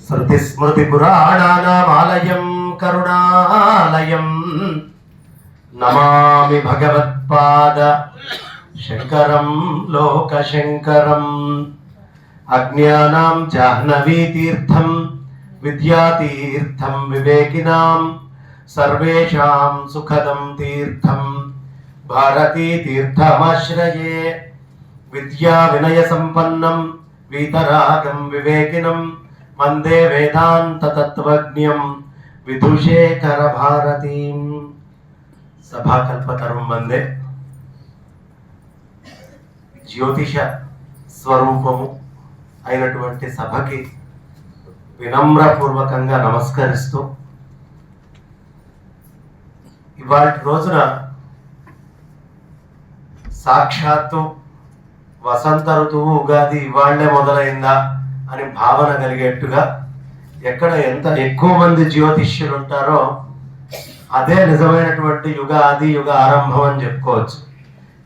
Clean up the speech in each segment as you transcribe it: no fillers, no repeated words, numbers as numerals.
श्रुतिस्मृतिपुराणानामालयं करुणालयं नमामि भगवत्पाद शंकरं लोकशंकरम् अज्ञानां जाह्नवीतीर्थं विद्यातीर्थं विवेकिनां सर्वेषां सुखदं तीर्थं भारतीतीर्थमाश्रये विद्या विनय संपन्नं वीतरागं विवेकिनं वंदे वेदांत तत्वज्ञं विदुषेकर भारतीं सभाकल्पतरुं वंदे ज्योतिष స్వరూపము అయినటువంటి సభకి వినమ్రపూర్వకంగా నమస్కరిస్తూ ఇవాళ రోజున సాక్షాత్తు వసంత ఋతువు ఉగాది ఇవాళ్లే మొదలైందా అని భావన కలిగేట్టుగా ఎక్కడ ఎంత ఎక్కువ మంది జ్యోతిష్యులు ఉంటారో అదే నిజమైనటువంటి యుగ ఆది యుగ ఆరంభం అని చెప్పుకోవచ్చు.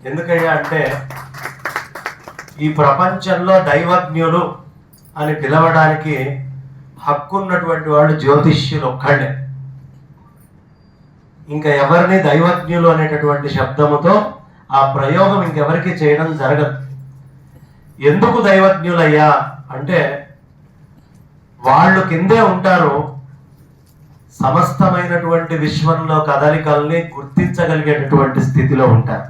ఎందుకయ్యా అంటే ఈ ప్రపంచంలో దైవజ్ఞులు అని పిలవడానికి హక్కున్నటువంటి వాళ్ళు జ్యోతిష్యులు ఒక్కళ్ళే. ఇంకా ఎవరిని దైవజ్ఞులు అనేటటువంటి శబ్దముతో ఆ ప్రయోగం ఇంకెవరికి చేయడం జరగదు. ఎందుకు దైవజ్ఞులయ్యా అంటే వాళ్ళు కిందే ఉంటారు, సమస్తమైనటువంటి విశ్వంలో కదలికల్ని గుర్తించగలిగేటటువంటి స్థితిలో ఉంటారు.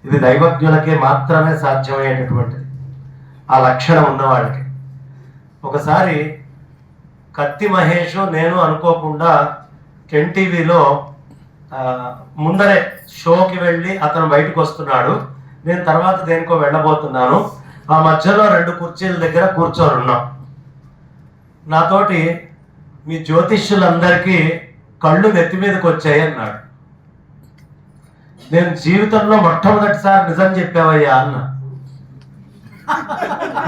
ఇది దైవజ్ఞులకే మాత్రమే సాధ్యమయ్యేటటువంటిది, ఆ లక్షణం ఉన్నవాళ్ళకి. ఒకసారి కత్తి మహేష్ నేను అనుకోకుండా ఎన్టీవీలో ముందరే షోకి వెళ్ళి అతను బయటకు వస్తున్నాడు, నేను తర్వాత దేనికో వెళ్ళబోతున్నాను. ఆ మధ్యలో 2 కుర్చీల దగ్గర కూర్చొని ఉన్నాం. నాతోటి మీ జ్యోతిష్యులందరికీ కళ్ళు నెత్తి మీదకి వచ్చాయి అన్నాడు. నేను జీవితంలో మొట్టమొదటిసారి నిజం చెప్పావయ్యా అన్న.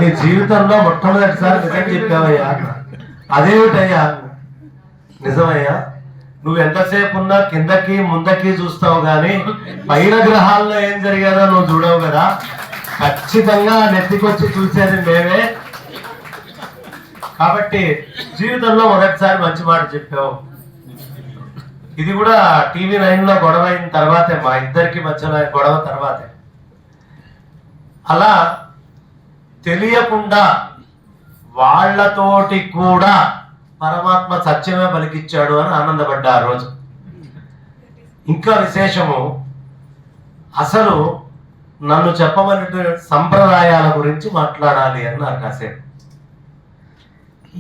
నీ జీవితంలో మొట్టమొదటిసారి నిజం చెప్పావయ్యా అన్న. అదేమిటయ్యా అన్న. నిజమయ్యా, నువ్వు ఎంతసేపు ఉన్నా కిందకి ముందకి చూస్తావు కానీ పైన గ్రహాల్లో ఏం జరిగారో నువ్వు చూడవు కదా. ఖచ్చితంగా నెత్తికొచ్చి చూసేది మేమే, కాబట్టి జీవితంలో మొదటిసారి మంచి మాట చెప్పావు. ఇది కూడా TV9లో గొడవ అయిన తర్వాతే, మా ఇద్దరికి మధ్యలో గొడవ తర్వాతే. అలా తెలియకుండా వాళ్లతోటి కూడా పరమాత్మ సత్యమే పలికిచ్చాడు అని ఆనందపడ్డా ఆ రోజు. ఇంకా విశేషము, అసలు నన్ను చెప్పమన్నట్టు సంప్రదాయాల గురించి మాట్లాడాలి అన్నారు కాసేపు.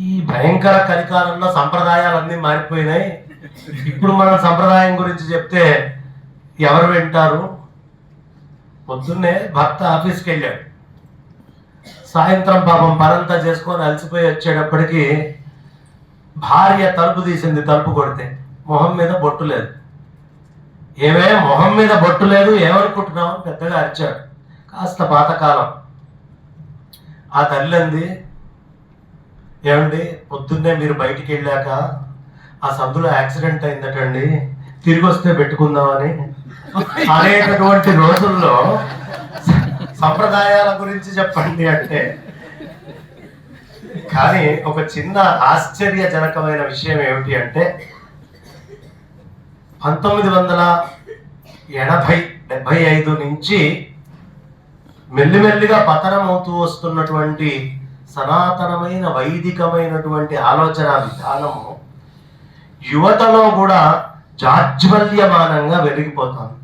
ఈ భయంకర కలికాలంలో సంప్రదాయాలన్నీ మారిపోయినాయి. ఇప్పుడు మనం సంప్రదాయం గురించి చెప్తే ఎవరు వింటారు? పొద్దున్నే భర్త ఆఫీస్కి వెళ్ళాడు, సాయంత్రం పాపం పనంతా చేసుకొని అలసిపోయి వచ్చేటప్పటికి భార్య తలుపు తీసింది. తలుపు కొడితే మొహం మీద బొట్టు లేదు. ఏమే మొహం మీద బొట్టు లేదు, ఏమనుకుంటున్నావు అని పెద్దగా అరిచాడు. కాస్త పాతకాలం. ఆ తల్లి అంది, ఏమండి పొద్దున్నే మీరు బయటికి వెళ్ళాక ఆ సందులో యాక్సిడెంట్ అయిందటండి, తిరిగి వస్తే పెట్టుకుందామని అనేటటువంటి రోజుల్లో సంప్రదాయాల గురించి చెప్పండి అంటే. కానీ ఒక చిన్న ఆశ్చర్యజనకమైన విషయం ఏమిటి అంటే 1975 నుంచి మెల్లిమెల్లిగా పతనం అవుతూ వస్తున్నటువంటి సనాతనమైన వైదికమైనటువంటి ఆలోచన విధానము యువతలో కూడా జాజ్వల్యమానంగా వెలిగిపోతుంది.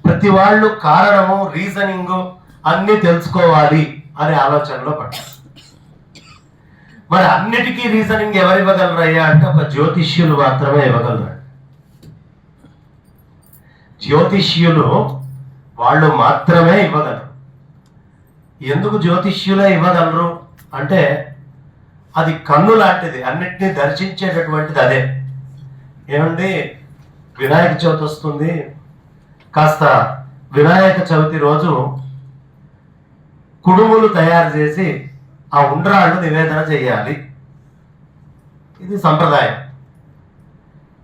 ప్రతి వాళ్ళు కారణము, రీజనింగ్ అన్ని తెలుసుకోవాలి అనే ఆలోచనలో పడ్డారు. మరి అన్నిటికీ రీజనింగ్ ఎవరు ఇవ్వగలరయ్యా అంటే ఒక జ్యోతిష్యులు మాత్రమే ఇవ్వగలరు. జ్యోతిష్యులు వాళ్ళు మాత్రమే ఇవ్వగలరు. ఎందుకు జ్యోతిష్యులే ఇవ్వగలరు అంటే అది కన్ను లాంటిది, అన్నిటినీ దర్శించేటటువంటిది అదే. ఏమండి, వినాయక చవితి వస్తుంది, కాస్త వినాయక చవితి రోజు కుడుములు తయారు చేసి ఆ ఉండ్రాళ్ళు నివేదన చేయాలి. ఇది సంప్రదాయం.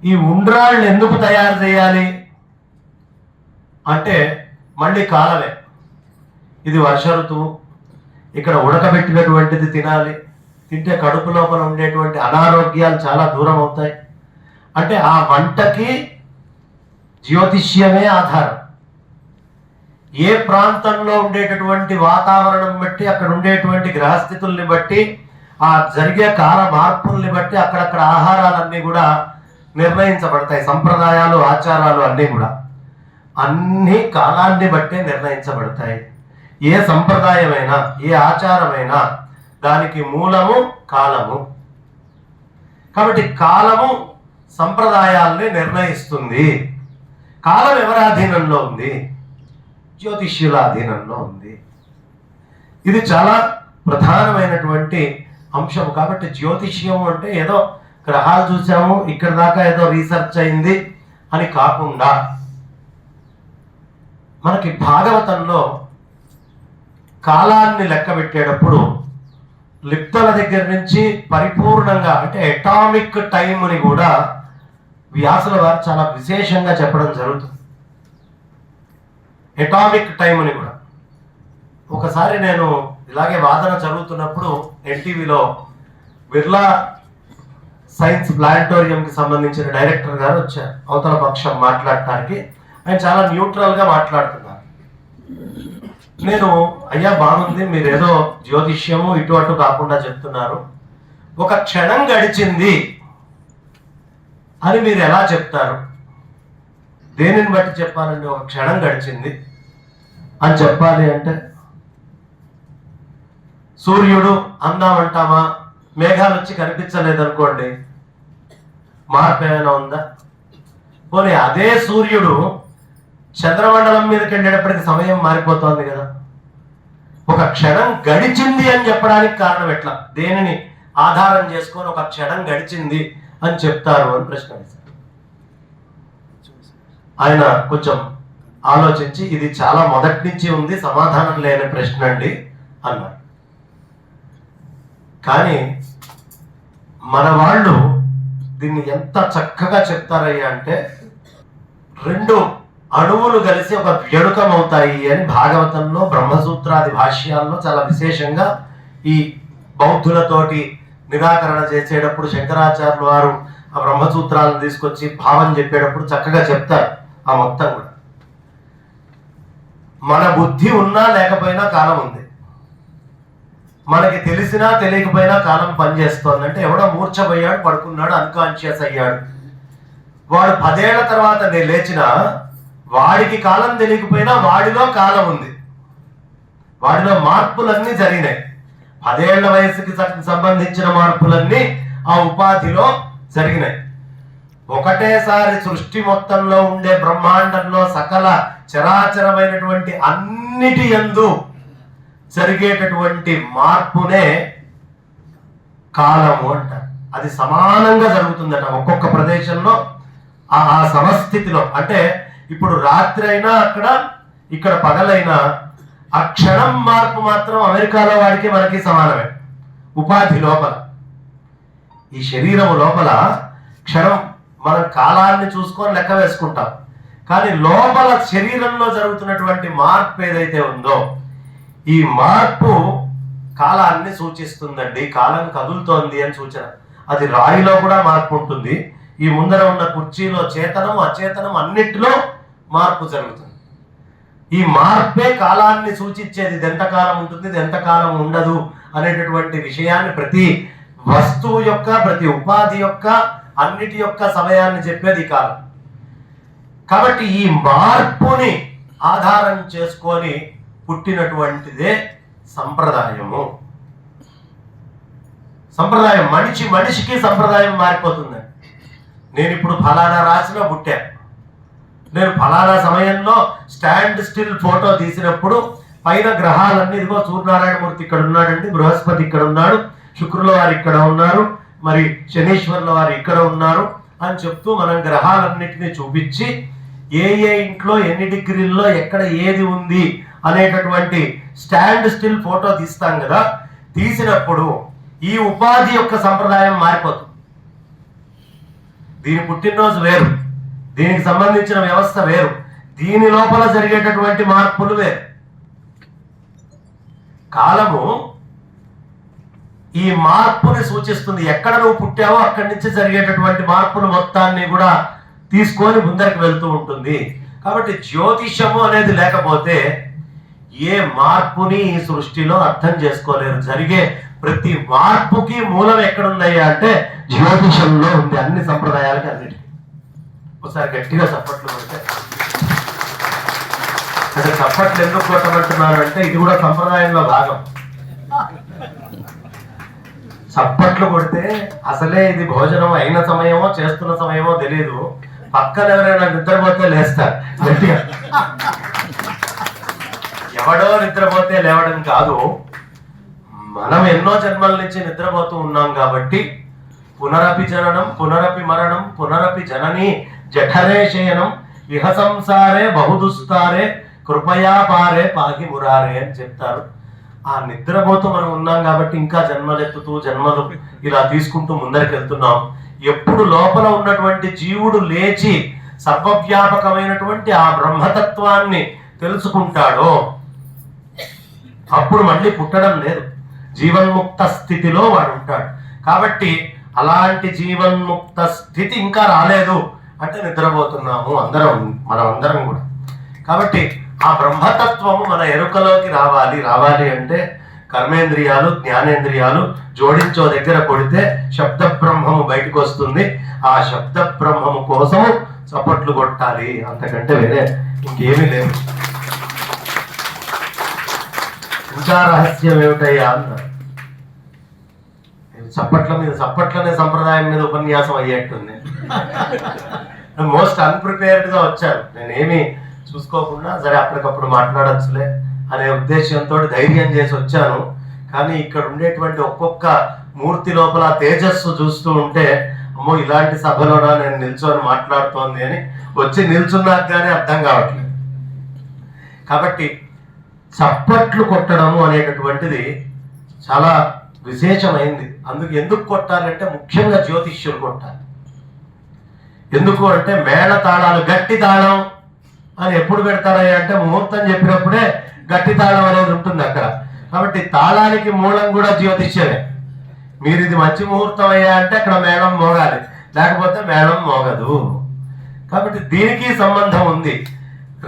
ఈ ఉండ్రాళ్ళు ఎందుకు తయారు చేయాలి అంటే మళ్ళీ కాలమే. ఇది వర్ష ఋతువు, ఇక్కడ ఉడకబెట్టినటువంటిది తినాలి, తింటే కడుపు లోపల ఉండేటువంటి అనారోగ్యాలు చాలా దూరం అవుతాయి. అంటే ఆ వంటకి జ్యోతిష్యమే ఆధారం. ఏ ప్రాంతంలో ఉండేటటువంటి వాతావరణం బట్టి, అక్కడ ఉండేటువంటి గ్రహస్థితుల్ని బట్టి, ఆ జరిగే కాల మార్పుల్ని బట్టి అక్కడక్కడ ఆహారాలన్నీ కూడా నిర్ణయించబడతాయి. సంప్రదాయాలు, ఆచారాలు అన్నీ కూడా అన్ని కాలాన్ని బట్టే నిర్ణయించబడతాయి. ఏ సంప్రదాయమైనా, ఏ ఆచారమైనా దానికి మూలము కాలము. కాబట్టి కాలము సంప్రదాయాల్ని నిర్ణయిస్తుంది. కాలం ఎవరి అధీనంలో ఉంది? జ్యోతిష్యుల అధీనంలో ఉంది. ఇది చాలా ప్రధానమైనటువంటి అంశం. కాబట్టి జ్యోతిష్యం అంటే ఏదో గ్రహాలు చూసాము, ఇక్కడ దాకా ఏదో రీసెర్చ్ అయింది అని కాకుండా, మనకి భాగవతంలో కాలాన్ని లెక్క పెట్టేటప్పుడు లిప్తల దగ్గర నుంచి పరిపూర్ణంగా, అంటే అటామిక్ టైంని కూడా వ్యాసుల వారు చాలా విశేషంగా చెప్పడం జరుగుతుంది. అటామిక్ టైంని కూడా ఒకసారి నేను ఇలాగే వాదన జరుగుతున్నప్పుడు ఎన్టీవీలో బిర్లా సైన్స్ ప్లానిటోరియంకి సంబంధించిన డైరెక్టర్ గారు వచ్చారు అవతల పక్షం మాట్లాడటానికి. ఆయన చాలా న్యూట్రల్గా మాట్లాడుతున్నారు. నేను అయ్యా బాగుంది, మీరు ఏదో జ్యోతిష్యము ఇటు అటు కాకుండా చెప్తున్నారు, ఒక క్షణం గడిచింది అని మీరు ఎలా చెప్తారు? దేనిని బట్టి చెప్పాలండి ఒక క్షణం గడిచింది అని చెప్పాలి అంటే? సూర్యుడు అందామంటామా? మేఘాలు వచ్చి కనిపించలేదనుకోండి, మార్పు ఏమైనా ఉందా? పోనీ అదే సూర్యుడు చంద్రమండలం మీదకి వెళ్ళేటప్పటికి సమయం మారిపోతోంది కదా. ఒక క్షణం గడిచింది అని చెప్పడానికి కారణం ఎట్లా? దేనిని ఆధారం చేసుకొని ఒక క్షణం గడిచింది అని చెప్తారు అని ప్రశ్న వేశారు. ఆయన కొంచెం ఆలోచించి, ఇది చాలా మొదటి నుంచి ఉంది, సమాధానం లేని ప్రశ్న అండి అన్నారు. కానీ మన వాళ్ళు దీన్ని ఎంత చక్కగా చెప్తారయ్యా అంటే, రెండు అణువులు కలిసి ఒక వ్యడుకం అవుతాయి అని భాగవతంలో బ్రహ్మసూత్రాది భాష్యాల్లో చాలా విశేషంగా ఈ బౌద్ధులతోటి నిరాకరణ చేసేటప్పుడు శంకరాచార్యులు వారు ఆ బ్రహ్మసూత్రాలను తీసుకొచ్చి భావం చెప్పేటప్పుడు చక్కగా చెప్తారు. ఆ మొత్తం కూడా మన బుద్ధి ఉన్నా లేకపోయినా కాలం ఉంది, మనకి తెలిసినా తెలియకపోయినా కాలం పనిచేస్తోంది. అంటే ఎవడో మూర్ఛపోయాడు, పడుకున్నాడు, అన్కాన్షియస్ అయ్యాడు, వాడు 10 ఏళ్ల తర్వాత నేను లేచినా వాడికి కాలం తెలియకపోయినా వాడిలో కాలం ఉంది, వాడిలో మార్పులన్నీ జరిగినాయి. 10 ఏళ్ల వయసుకి సంబంధించిన మార్పులన్నీ ఆ ఉపాధిలో జరిగినాయి. ఒకటేసారి సృష్టి మొత్తంలో ఉండే బ్రహ్మాండంలో సకల చరాచరమైనటువంటి అన్నిటి యందు జరిగేటటువంటి మార్పునే కాలము అంటారు. అది సమానంగా జరుగుతుందట ఒక్కొక్క ప్రదేశంలో ఆ సమస్థితిలో. అంటే ఇప్పుడు రాత్రి అయినా అక్కడ, ఇక్కడ పగలైనా ఆ క్షణం మార్పు మాత్రం అమెరికాలో వాడికి మనకి సమానమే. ఉపాధి లోపల, ఈ శరీరం లోపల క్షణం మనం కాలాన్ని చూసుకొని లెక్క వేసుకుంటాం, కానీ లోపల శరీరంలో జరుగుతున్నటువంటి మార్పు ఏదైతే ఉందో ఈ మార్పు కాలాన్ని సూచిస్తుందండి. కాలం కదులుతోంది అని సూచన. అది రాయిలో కూడా మార్పు ఉంటుంది, ఈ ముందర ఉన్న కుర్చీలో చేతనం అచేతనం అన్నిటిలో మార్పు జరుగుతుంది. ఈ మార్పే కాలాన్ని సూచించేది. ఇది ఎంతకాలం ఉంటుంది, ఇది ఎంతకాలం ఉండదు అనేటటువంటి విషయాన్ని ప్రతి వస్తువు యొక్క, ప్రతి ఉపాధి యొక్క, అన్నిటి యొక్క సమయాన్ని చెప్పేది కాలం. కాబట్టి ఈ మార్పుని ఆధారం చేసుకొని పుట్టినటువంటిదే సంప్రదాయము. సంప్రదాయం మనిషికి సంప్రదాయం మారిపోతుందండి. నేను ఇప్పుడు ఫలానా రాశిలో పుట్టా, నేను ఫలానా సమయంలో స్టాండ్ స్టిల్ ఫోటో తీసినప్పుడు పైన గ్రహాలన్నీ, ఇదిగో సూర్యనారాయణమూర్తి ఇక్కడ ఉన్నాడండి, బృహస్పతి ఇక్కడ ఉన్నాడు, శుక్రుల వారు ఇక్కడ ఉన్నారు, మరి శనీశ్వరుల వారు ఇక్కడ ఉన్నారు అని చెప్తూ మనం గ్రహాలన్నిటినీ చూపించి ఏ ఇంట్లో ఎన్ని డిగ్రీల్లో ఎక్కడ ఏది ఉంది అనేటటువంటి స్టాండ్ స్టిల్ ఫోటో తీస్తాం కదా. తీసినప్పుడు ఈ ఉపాధి యొక్క సంప్రదాయం మారిపోతుంది. దీని పుట్టినరోజు వేరు, దీనికి సంబంధించిన వ్యవస్థ వేరు, దీని లోపల జరిగేటటువంటి మార్పులు వేరు. కాలము ఈ మార్పుని సూచిస్తుంది. ఎక్కడ నువ్వు పుట్టావో అక్కడి నుంచి జరిగేటటువంటి మార్పులు మొత్తాన్ని కూడా తీసుకొని ముందరికి వెళ్తూ ఉంటుంది. కాబట్టి జ్యోతిషము అనేది లేకపోతే ఏ మార్పుని ఈ సృష్టిలో అర్థం చేసుకోలేరు. జరిగే ప్రతి మార్పుకి మూలం ఎక్కడున్నాయా అంటే జ్యోతిషంలో ఉంది. అన్ని సంప్రదాయాలకి అన్నిటికీ. ఒకసారి గట్టిగా చప్పట్లు కొడితే, అంటే చప్పట్లు ఎందుకు కొట్టమంటున్నారు అంటే ఇది కూడా సంప్రదాయంలో భాగం. చప్పట్లు కొడితే అసలే ఇది భోజనం అయిన సమయమో చేస్తున్న సమయమో తెలియదు. పక్కన ఎవరైనా నిద్రపోతే లేస్తారు గట్టిగా. ఎవడో నిద్రపోతే లేవడం కాదు, మనం ఎన్నో జన్మల నుంచి నిద్రపోతూ ఉన్నాం కాబట్టి పునరపి జననం పునరపి మరణం పునరపి జనని జఠరే శయనం ఇహ సంసారే బహుదుస్తారే కృపయా పారే పాగి మురారే అని చెప్తారు. ఆ నిద్రపోతూ మనం ఉన్నాం కాబట్టి ఇంకా జన్మలెత్తుతూ జన్మలు ఇలా తీసుకుంటూ ముందరికి వెళ్తున్నాం. ఎప్పుడు లోపల ఉన్నటువంటి జీవుడు లేచి సర్వవ్యాపకమైనటువంటి ఆ బ్రహ్మతత్వాన్ని తెలుసుకుంటాడో అప్పుడు మళ్ళీ పుట్టడం లేదు, జీవన్ముక్త స్థితిలో వాడు ఉంటాడు. కాబట్టి అలాంటి జీవన్ముక్త స్థితి ఇంకా రాలేదు అంటే నిద్రపోతున్నాము మనం అందరం కూడా. కాబట్టి ఆ బ్రహ్మతత్వము మన ఎరుకలోకి రావాలి అంటే కర్మేంద్రియాలు జ్ఞానేంద్రియాలు జోడించో దగ్గర కొడితే శబ్ద బ్రహ్మము బయటకు వస్తుంది. ఆ శబ్ద బ్రహ్మము కోసము చప్పట్లు కొట్టాలి, అంతకంటే వేరే ఇంకేమీ లేదు. ఇంకా రహస్యం ఏమిటయ్యా అన్నారు. చప్పట్లనే సంప్రదాయం మీద ఉపన్యాసం అయ్యేట్టుంది. మోస్ట్ అన్ప్రిపేర్డ్ గా వచ్చాను, నేనేమి చూసుకోకుండా సరే అప్పటికప్పుడు మాట్లాడచ్చులే అనే ఉద్దేశంతో ధైర్యం చేసి వచ్చాను. కానీ ఇక్కడ ఉండేటువంటి ఒక్కొక్క మూర్తి లోపల తేజస్సు చూస్తూ ఉంటే అమ్మో ఇలాంటి సభలోనా నేను నిల్చొని మాట్లాడుతోంది అని వచ్చి నిల్చున్నాక కానీ అర్థం కావట్లేదు. కాబట్టి చప్పట్లు కొట్టడము అనేటటువంటిది చాలా విశేషమైంది. ఎందుకు కొట్టాలంటే ముఖ్యంగా జ్యోతిష్యులు కొట్టాలి. ఎందుకు అంటే మేళ తాళాలు గట్టి తాళం అని ఎప్పుడు పెడతారయ్యా అంటే ముహూర్తం చెప్పినప్పుడే గట్టి తాళం అనేది ఉంటుంది అక్కడ. కాబట్టి తాళానికి మూలం కూడా జ్యోతిష్యమే. మీరు ఇది మంచి ముహూర్తం అయ్యా అంటే అక్కడ మేళం మోగాలి, లేకపోతే మేళం మోగదు. కాబట్టి దీనికి సంబంధం ఉంది.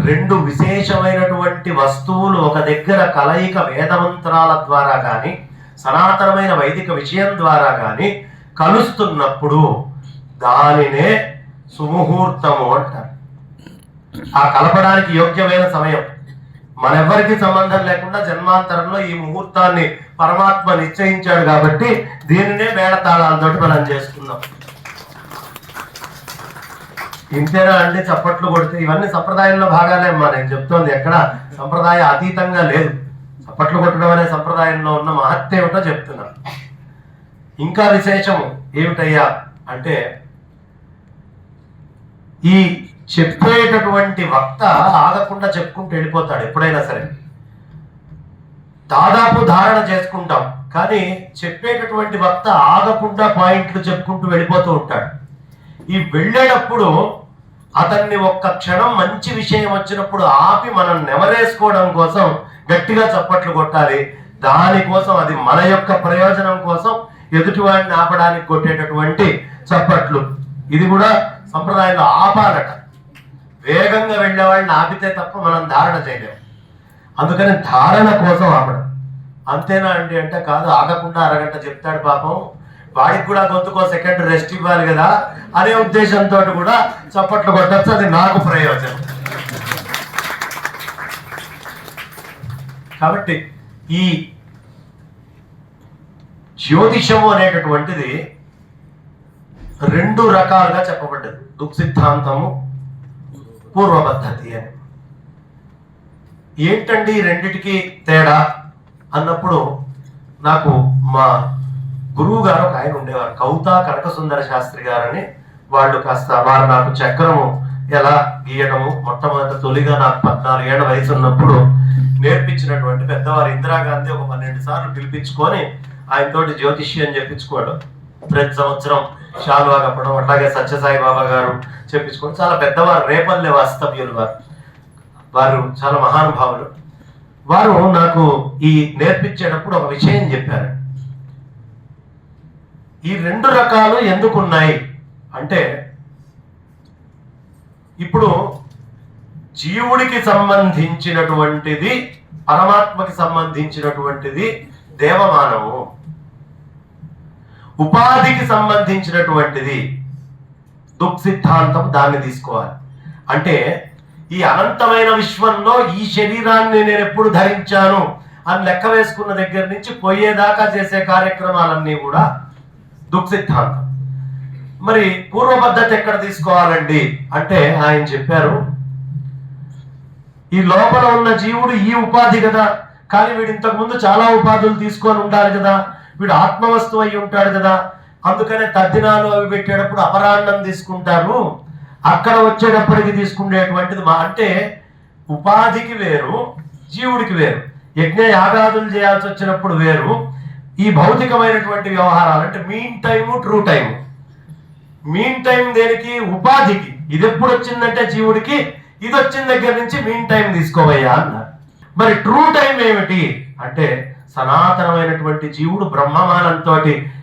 రెండు విశేషమైనటువంటి వస్తువులు ఒక దగ్గర కలయిక వేదమంత్రాల ద్వారా కానీ సనాతనమైన వైదిక విషయం ద్వారా కానీ కలుస్తున్నప్పుడు దానినే సుముహూర్తము అంటారు. ఆ కలపడానికి యోగ్యమైన సమయం. మనెవ్వరికి సంబంధం లేకుండా జన్మాంతరంలో ఈ ముహూర్తాన్ని పరమాత్మ నిశ్చయించాడు కాబట్టి దీనినే మేళతాళాలతోటి మనం చేసుకుందాం. ఇంతేనా అండి చప్పట్లు కొడితే? ఇవన్నీ సంప్రదాయంలో భాగాలే అమ్మా, నేను చెప్తోంది ఎక్కడ సంప్రదాయ అతీతంగా లేదు. చప్పట్లు కొట్టడం అనే సంప్రదాయంలో ఉన్న మహత్యం ఏమిటో చెప్తున్నాను. ఇంకా విశేషము ఏమిటయ్యా అంటే ఈ చెప్పేటటువంటి వక్త ఆగకుండా చెప్పుకుంటూ వెళ్ళిపోతాడు. ఎప్పుడైనా సరే దాదాపు ధారణ చేసుకుంటాం, కానీ చెప్పేటటువంటి వక్త ఆగకుండా పాయింట్లు చెప్పుకుంటూ వెళ్ళిపోతూ ఉంటాడు. ఈ వెళ్ళేటప్పుడు అతన్ని ఒక్క క్షణం మంచి విషయం వచ్చినప్పుడు ఆపి మనం నెమరేసుకోవడం కోసం గట్టిగా చప్పట్లు కొట్టాలి. దానికోసం అది మన యొక్క ప్రయోజనం కోసం ఎదుటివాడిని ఆపడానికి కొట్టేటటువంటి చప్పట్లు. ఇది కూడా సంప్రదాయంలో ఆపాలట. వేగంగా వెళ్ళే వాళ్ళని ఆపితే తప్ప మనం ధారణ చేయలేము. అందుకని ధారణ కోసం ఆపడం. అంతేనా అండి అంటే కాదు, ఆగకుండా అరగంట చెప్తాడు పాపం, వాడికి కూడా గొంతుకో సెకండ్ రెస్ట్ ఇవ్వాలి కదా అనే ఉద్దేశంతో కూడా చప్పట్లు కొట్టచ్చు. అది నాకు ప్రయోజనం. కాబట్టి ఈ జ్యోతిషము అనేటటువంటిది రెండు రకాలుగా చెప్పబడ్డది. దుక్ సిద్ధాంతము, పూర్వ పద్ధతి అని. ఏంటండి రెండిటికి తేడా అన్నప్పుడు నాకు మా గురువు గారు ఒక ఆయన ఉండేవారు, కౌతా కనకసుందర శాస్త్రి గారని. వారు నాకు చక్రము ఎలా గీయడము మొట్టమొదటి తొలిగా నాకు 14 ఏళ్ల వయసు ఉన్నప్పుడు నేర్పించినటువంటి పెద్దవారు. ఇందిరాగాంధీ ఒక 12 సార్లు పిలిపించుకొని ఆయనతోటి జ్యోతిష్యం చెప్పించుకోవడం, ప్రతి సంవత్సరం శాలువా కప్పడం, అట్లాగే సత్యసాయి బాబా గారు చెప్పించుకోవడం. చాలా పెద్దవారు, రేపల్లె వాస్తవ్యులు వారు చాలా మహానుభావులు. వారు నాకు ఈ నేర్పించేటప్పుడు ఒక విషయం చెప్పారు. ఈ రెండు రకాలు ఎందుకున్నాయి అంటే, ఇప్పుడు జీవుడికి సంబంధించినటువంటిది, పరమాత్మకి సంబంధించినటువంటిది దేవమానము, ఉపాధికి సంబంధించినటువంటిది దుఃఖ సిద్ధాంతం, దాన్ని తీసుకోవాలి. అంటే ఈ అనంతమైన విశ్వంలో ఈ శరీరాన్ని నేను ఎప్పుడు ధరించాను అని లెక్క వేసుకున్న దగ్గర నుంచి పోయేదాకా చేసే కార్యక్రమాలన్నీ కూడా దుఃఖ సిద్ధాంతం. మరి పూర్వ పద్ధతి ఎక్కడ తీసుకోవాలండి అంటే ఆయన చెప్పారు, ఈ లోపల ఉన్న జీవుడు ఈ ఉపాధి కదా, కానీ వీడు ఇంతకు ముందు చాలా ఉపాధులు తీసుకొని ఉండాలి కదా, వీడు ఆత్మవస్తువు అయి ఉంటాడు కదా, అందుకనే తద్దినాలు అవి పెట్టేటప్పుడు అపరాహ్నం తీసుకుంటారు, అక్కడ వచ్చేటప్పటికి తీసుకునేటువంటిది అంటే ఉపాధికి వేరు, జీవుడికి వేరు. యజ్ఞ యాగాదులు చేయాల్సి వచ్చినప్పుడు వేరు, ఈ భౌతికమైనటువంటి వ్యవహారాలు అంటే mean time, true time. Mean time దేనికి? ఉపాధికి. ఇది ఎప్పుడు వచ్చిందంటే జీవుడికి, ఇది వచ్చిన దగ్గర నుంచి మీన్ టైం తీసుకోవయ్యా అన్నారు. మరి ట్రూ టైం ఏమిటి అంటే, సనాతనమైనటువంటి జీవుడు బ్రహ్మమానంతో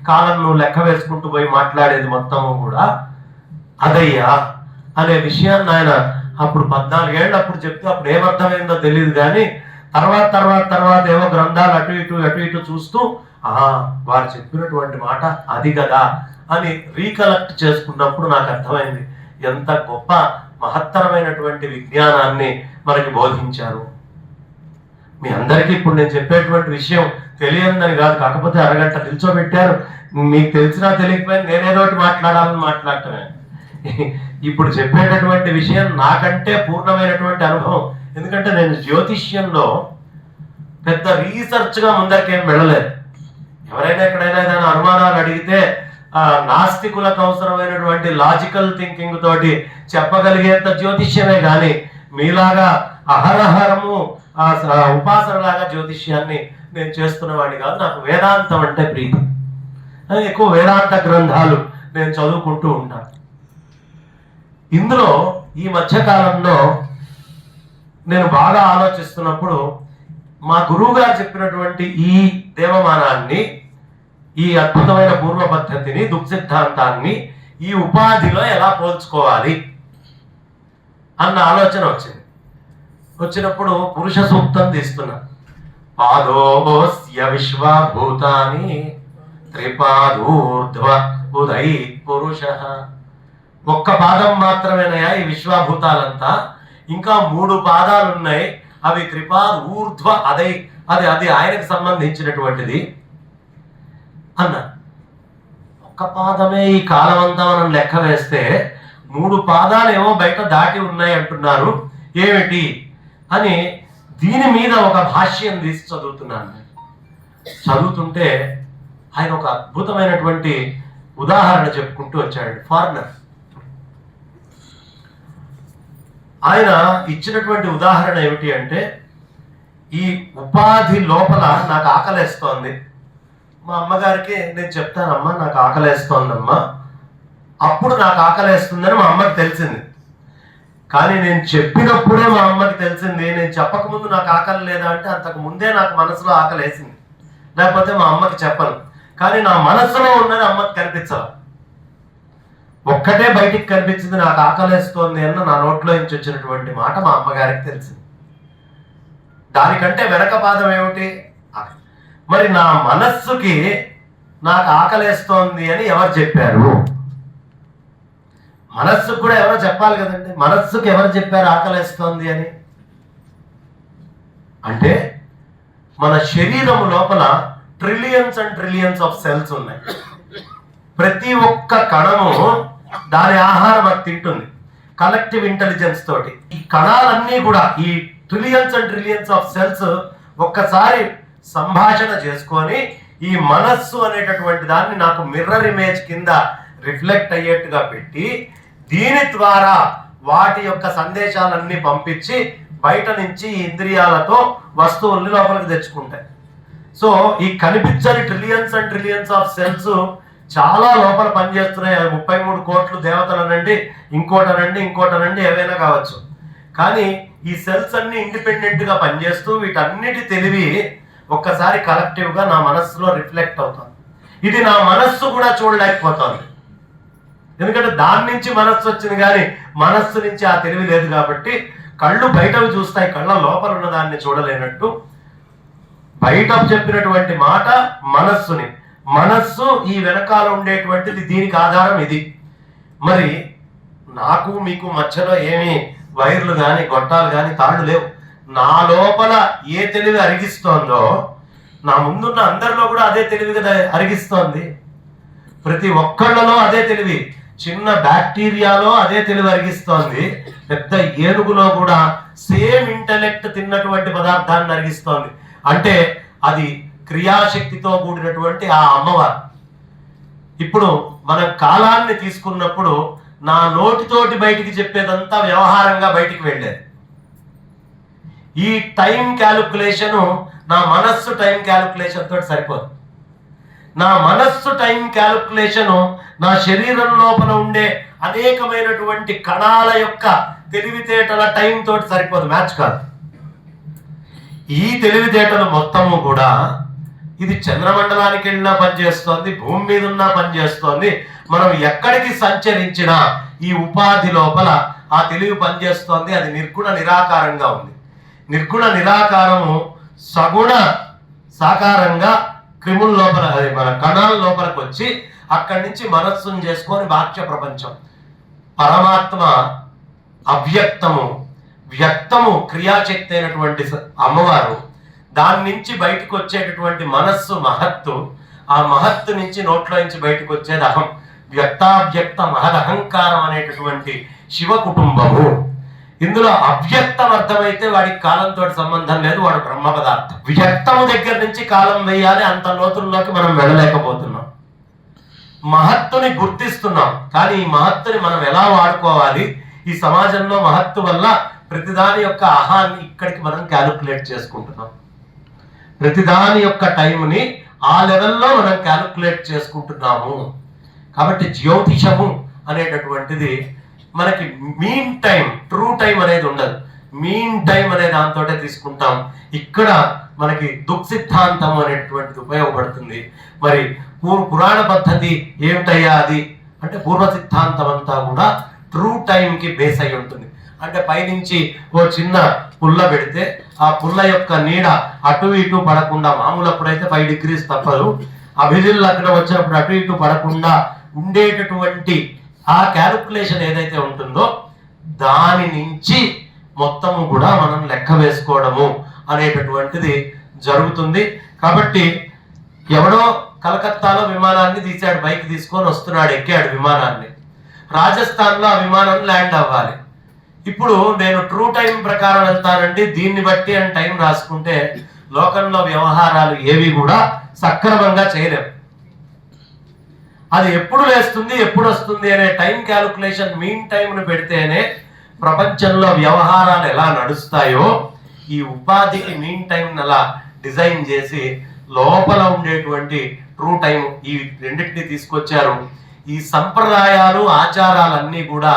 కాలం నువ్వు లెక్క వేసుకుంటూ పోయి మాట్లాడేది మొత్తము కూడా అదయ్యా అనే విషయాన్ని ఆయన అప్పుడు 14 ఏళ్ళు అప్పుడు చెప్తే అప్పుడు ఏమర్థమైందో తెలియదు, కానీ తర్వాత ఏవో గ్రంథాలు అటు ఇటు చూస్తూ వారు చెప్పినటువంటి మాట అది కదా అని రీకలెక్ట్ చేసుకున్నప్పుడు నాకు అర్థమైంది ఎంత గొప్ప మహత్తరమైనటువంటి విజ్ఞానాన్ని మనకి బోధించారు. మీ అందరికీ ఇప్పుడు నేను చెప్పేటువంటి విషయం తెలియదని కాదు, కాకపోతే అరగంట నిల్చోబెట్టారు, మీకు తెలిసినా తెలియకపోయినా నేనేదోటి మాట్లాడాలని మాట్లాడటమే. ఇప్పుడు చెప్పేటటువంటి విషయం నాకంటే పూర్ణమైనటువంటి అనుభవం, ఎందుకంటే నేను జ్యోతిష్యంలో పెద్ద రీసెర్చ్గా ముందరికేం వెళ్ళలేదు. ఎవరైనా ఎక్కడైనా ఏదైనా అనుమానాలు అడిగితే నాస్తికులకు అవసరమైనటువంటి లాజికల్ థింకింగ్ తోటి చెప్పగలిగేంత జ్యోతిష్యమే కానీ మీలాగా అహరహరము ఉపాసనలాగా జ్యోతిష్యాన్ని నేను చేస్తున్నవాడిని కాదు. నాకు వేదాంతం అంటే ప్రీతి, ఎక్కువ వేదాంత గ్రంథాలు నేను చదువుకుంటూ ఉంటాను. ఇందులో ఈ మధ్యకాలంలో నేను బాగా ఆలోచిస్తున్నప్పుడు మా గురువు గారు చెప్పినటువంటి ఈ దేవమానాన్ని, ఈ అద్భుతమైన పూర్వ పద్ధతిని, దుఃఖ సిద్ధాంతాన్ని ఈ ఉపాధిలో ఎలా పోల్చుకోవాలి అన్న ఆలోచన వచ్చినప్పుడు పురుష సూక్తం తీస్తున్నా. పాదోస్య విశ్వభూతాని త్రిపాదూర్ధ్వ ఉదై పురుష. ఒక్క పాదం మాత్రమేనయా ఈ విశ్వభూతాలంతా, ఇంకా 3 పాదాలు ఉన్నాయి, అవి త్రిపాద్ ఊర్ధ్వ అదై, అది ఆయనకు సంబంధించినటువంటిది అన్న. ఒక్క పాదమే ఈ కాలం అంతా మనం లెక్క వేస్తే 3 పాదాలు ఏమో బయట దాటి ఉన్నాయి అంటున్నారు, ఏమిటి అని దీని మీద ఒక భాష్యం తీసి చదువుతున్నాను. చదువుతుంటే ఆయన ఒక అద్భుతమైనటువంటి ఉదాహరణ చెప్పుకుంటూ వచ్చాడు. ఫారినర్ ఆయన ఇచ్చినటువంటి ఉదాహరణ ఏమిటి అంటే, ఈ ఉపాధి లోపల నాకు ఆకలేస్తోంది, మా అమ్మగారికి నేను చెప్తానమ్మా నాకు ఆకలేస్తోందమ్మా, అప్పుడు నాకు ఆకలేస్తుందని మా అమ్మకి తెలిసింది. కానీ నేను చెప్పినప్పుడే మా అమ్మకి తెలిసింది, నేను చెప్పకముందు నాకు ఆకలి లేదా అంటే అంతకు ముందే నాకు మనసులో ఆకలేసింది, లేకపోతే మా అమ్మకి చెప్పను. కానీ నా మనసులో ఉన్నది అమ్మకి కనిపించాలి. ఒక్కటే బయటికి కనిపించింది, నాకు ఆకలేస్తోంది అన్న నా నోట్లో నుంచి వచ్చినటువంటి మాట మా అమ్మగారికి తెలిసింది. దానికంటే వెనక పాదం ఏమిటి? మరి నా మనస్సుకి నాకు ఆకలేస్తోంది అని ఎవరు చెప్పారు? మనస్సుకు కూడా ఎవరో చెప్పాలి కదండి. మనస్సుకి ఎవరు చెప్పారు ఆకలేస్తోంది అని? అంటే మన శరీరం లోపల trillions and trillions of cells ఉన్నాయి. ప్రతి ఒక్క కణము దాని ఆహారం అది తింటుంది కలెక్టివ్ ఇంటెలిజెన్స్ తోటి. ఈ కణాలన్నీ కూడా, ఈ trillions and trillions of cells ఒక్కసారి సంభాషణ చేసుకొని ఈ మనస్సు అనేటటువంటి దాన్ని నాకు మిర్రర్ ఇమేజ్ కింద రిఫ్లెక్ట్ అయ్యేట్టుగా పెట్టి దీని ద్వారా వాటి యొక్క సందేశాలన్నీ పంపించి బయట నుంచి ఇంద్రియాలతో వస్తువుల్ని లోపలికి తెచ్చుకుంటాయి. సో ఈ కనిపించని trillions and trillions of cells చాలా లోపల పనిచేస్తున్నాయి. 33 కోట్లు దేవతలనండి, ఇంకోటనండి ఏవైనా కావచ్చు. కానీ ఈ సెల్స్ అన్ని ఇండిపెండెంట్ గా పనిచేస్తూ వీటన్నిటి తెలివి ఒక్కసారి కలెక్టివ్ గా నా మనస్సులో రిఫ్లెక్ట్ అవుతుంది. ఇది నా మనస్సు కూడా చూడలేకపోతుంది. ఎందుకంటే దాని నుంచి మనస్సు వచ్చింది కానీ మనస్సు నుంచి ఆ తెలివి లేదు కాబట్టి కళ్ళు బయటకు చూస్తాయి, కళ్ళ లోపల ఉన్న దాన్ని చూడలేనట్టు బయట చెప్పినటువంటి మాట మనస్సుని, మనస్సు ఈ వెనకాల ఉండేటువంటిది, దీనికి ఆధారం ఇది. మరి నాకు మీకు మధ్యలో ఏమి వైర్లు కానీ గొట్టాలు కానీ తాళ్ళు లేవు. నా లోపల ఏ తెలివి అరిగిస్తోందో నా ముందున్న అందరిలో కూడా అదే తెలివి కదా అరిగిస్తోంది. ప్రతి ఒక్కళ్ళలో అదే తెలివి, చిన్న బ్యాక్టీరియాలో అదే తెలివి అరిగిస్తోంది, పెద్ద ఏనుగులో కూడా సేమ్ ఇంటెలెక్ట్ తిన్నటువంటి పదార్థాన్ని అరిగిస్తోంది. అంటే అది క్రియాశక్తితో కూడినటువంటి ఆ అమ్మవారు. ఇప్పుడు మనం కాలాన్ని తీసుకున్నప్పుడు నా నోటితోటి బయటికి చెప్పేదంతా వ్యవహారంగా బయటికి వెళ్ళేది. ఈ టైం క్యాలిక్యులేషను నా మనస్సు టైం క్యాలిక్యులేషన్ తోటి సరిపోదు. నా మనస్సు టైం క్యాలిక్యులేషను నా శరీరం లోపల ఉండే అనేకమైనటువంటి కణాల యొక్క తెలివితేటల టైం తోటి సరిపోదు, మ్యాచ్ కాదు. ఈ తెలివితేటలు మొత్తము కూడా ఇది చంద్రమండలానికి వెళ్ళినా పనిచేస్తోంది, భూమి మీద ఉన్నా పనిచేస్తోంది. మనం ఎక్కడికి సంచరించినా ఈ ఉపాధి లోపల ఆ తెలివి పనిచేస్తోంది. అది నిర్గుణ నిరాకారంగా ఉంది. నిర్గుణ నిరాకారము సగుణ సాకారంగా క్రిముల లోపల, అది మన కణాల లోపలికి వచ్చి అక్కడి నుంచి మనస్సును చేసుకొని బాహ్య ప్రపంచం. పరమాత్మ అవ్యక్తము, వ్యక్తము క్రియాశక్తి అయినటువంటి అమ్మవారు. దాని నుంచి బయటకు వచ్చేటటువంటి మనస్సు మహత్తు. ఆ మహత్తు నుంచి నోట్లో నుంచి బయటకు వచ్చేది అహం. వ్యక్తావ్యక్త మహదహంకారం అనేటటువంటి శివ కుటుంబము. ఇందులో అవ్యక్తం అర్థమైతే వాడికి కాలంతో సంబంధం లేదు, వాడు బ్రహ్మ పదార్థం. వ్యక్తము దగ్గర నుంచి కాలం వేయాలి, అంత లోతుల్లోకి మనం వెళ్ళలేకపోతున్నాం. మహత్తుని గుర్తిస్తున్నాం, కానీ ఈ మహత్తుని మనం ఎలా వాడుకోవాలి, ఈ సమాజంలో మహత్తు వల్ల ప్రతిదాని యొక్క అహాన్ని ఇక్కడికి మనం క్యాలిక్యులేట్ చేసుకుంటున్నాం. ప్రతిదాని యొక్క టైంని ఆ లెవెల్లో మనం క్యాలిక్యులేట్ చేసుకుంటున్నాము. కాబట్టి జ్యోతిషము అనేటటువంటిది మనకి మీన్ టైం, ట్రూ టైం అనేది ఉండదు. మీన్ టైం అనే దాంతో తీసుకుంటాం. ఇక్కడ మనకి దుఃఖ సిద్ధాంతం అనేటువంటిది ఉపయోగపడుతుంది. మరి పురాణ పద్ధతి ఏమిటయ్యా అది అంటే పూర్వ సిద్ధాంతం అంతా కూడా ట్రూ టైంకి బేస్ అయి ఉంటుంది. అంటే పైనుంచి ఓ చిన్న పుల్ల పెడితే ఆ పుల్ల యొక్క నీడ అటు ఇటు పడకుండా, మామూలు అప్పుడైతే 5 degrees తప్పదు, అభిజిల్ లగ్నం వచ్చినప్పుడు అటు ఇటు పడకుండా ఉండేటటువంటి ఆ క్యాలిక్యులేషన్ ఏదైతే ఉంటుందో దాని నుంచి మొత్తము కూడా మనం లెక్క వేసుకోవడము అనేటటువంటిది జరుగుతుంది. కాబట్టి ఎవడో కలకత్తాలో విమానాన్ని తీశాడు, బైక్ తీసుకొని వస్తున్నాడు, ఎక్కాడు విమానాన్ని. రాజస్థాన్లో ఆ విమానం ల్యాండ్ అవ్వాలి. ఇప్పుడు నేను ట్రూ టైం ప్రకారం వెళ్తానండి, దీన్ని బట్టి అని టైం రాసుకుంటే లోకంలో వ్యవహారాలు ఏవి కూడా సక్రమంగా చేయలేము. అది ఎప్పుడు లేస్తుంది ఎప్పుడు వస్తుంది అనే టైం క్యాలిక్యులేషన్ మీన్ టైంను పెడితేనే ప్రపంచంలో వ్యవహారాలు ఎలా నడుస్తాయో ఈ ఉపాధికి మీన్ టైం అలా డిజైన్ చేసి లోపల ఉండేటువంటి ట్రూ టైం ఈ రెండింటిని తీసుకొచ్చారు. ఈ సంప్రదాయాలు ఆచారాలన్నీ కూడా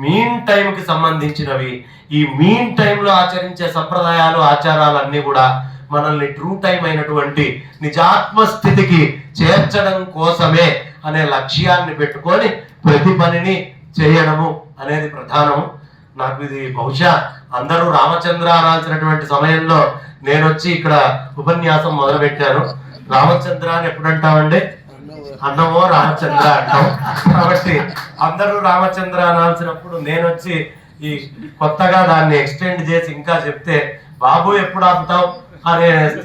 మీన్ టైంకి సంబంధించినవి. ఈ మీన్ టైంలో ఆచరించే సంప్రదాయాలు ఆచారాలన్నీ కూడా మనల్ని ట్రూ టైం అయినటువంటి నిజాత్మ స్థితికి చేర్చడం కోసమే అనే లక్ష్యాన్ని పెట్టుకొని ప్రతి పనిని చేయడము అనేది ప్రధానము. నాకు ఇది బహుశా అందరూ రామచంద్ర అనాల్సినటువంటి సమయంలో నేను వచ్చి ఇక్కడ ఉపన్యాసం మొదలు పెట్టాను. రామచంద్ర అని ఎప్పుడు అంటామండి? అన్నమో రామచంద్ర అంటాం. కాబట్టి అందరూ రామచంద్ర అనాల్సినప్పుడు నేను వచ్చి ఈ కొత్తగా దాన్ని ఎక్స్టెండ్ చేసి ఇంకా చెప్తే బాబు ఎప్పుడు ఆపుతావు అనే